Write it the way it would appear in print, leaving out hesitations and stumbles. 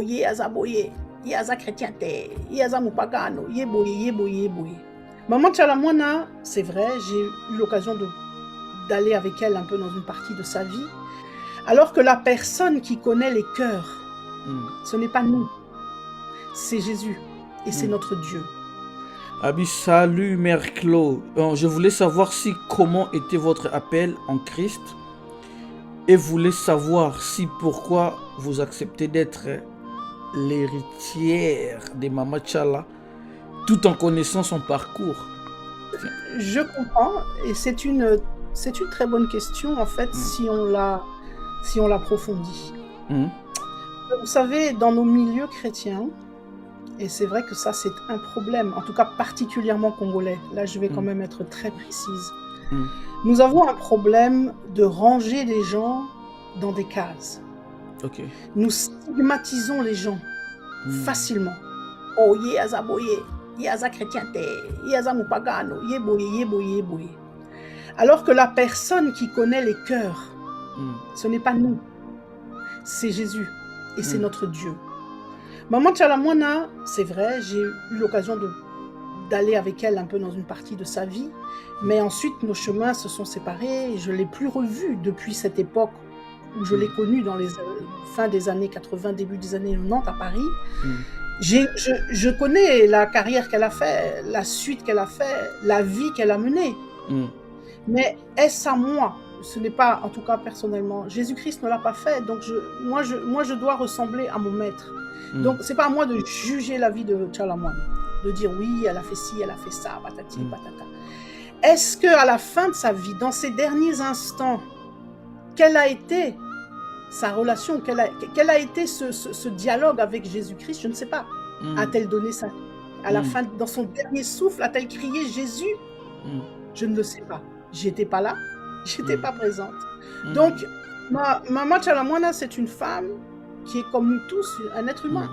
Ye aza boye, ye aza chrétien te, ye aza mupagano, ye boye, ye boye, ye boye. Maman Tchalamwana, c'est vrai, j'ai eu l'occasion d'aller avec elle un peu dans une partie de sa vie, alors que la personne qui connaît les cœurs, ce n'est pas nous, c'est Jésus et c'est notre Dieu. Abi, salut Mère Claude. Je voulais savoir comment était votre appel en Christ et voulais savoir pourquoi vous acceptez d'être l'héritière de Mama Tchala tout en connaissant son parcours. Je comprends et c'est une très bonne question en fait si on l'approfondit. Vous savez, dans nos milieux chrétiens, et c'est vrai que ça c'est un problème, en tout cas particulièrement congolais, là je vais quand même être très précise. Nous avons un problème de ranger les gens dans des cases. Okay. Nous stigmatisons les gens facilement. Oh, ye aza boye, ye aza chrétien te, ye aza mupagano, ye boye, ye boye, ye boye. Alors que la personne qui connaît les cœurs, ce n'est pas nous, c'est Jésus et c'est notre Dieu. Maman Tchalamwana, c'est vrai, j'ai eu l'occasion d'aller avec elle un peu dans une partie de sa vie, mais ensuite nos chemins se sont séparés et je ne l'ai plus revue depuis cette époque où je l'ai connue dans les fin des années 80, début des années 90 à Paris. Je connais la carrière qu'elle a fait, la suite qu'elle a fait, la vie qu'elle a menée. Mais est-ce à moi? Ce n'est pas, en tout cas personnellement, Jésus-Christ ne l'a pas fait, donc moi je dois ressembler à mon maître. Donc c'est pas à moi de juger la vie de Tchalamwana, de dire oui, elle a fait ci, elle a fait ça, patati, patata. Est-ce qu'à la fin de sa vie, dans ses derniers instants, quelle a été sa relation, quel a été ce dialogue avec Jésus-Christ? Je ne sais pas. A-t-elle donné ça? À la fin, dans son dernier souffle, a-t-elle crié Jésus? Je ne le sais pas. J'étais pas là, j'étais pas présente. Donc, Maman Tchalamwana, c'est une femme qui est comme nous tous, un être humain.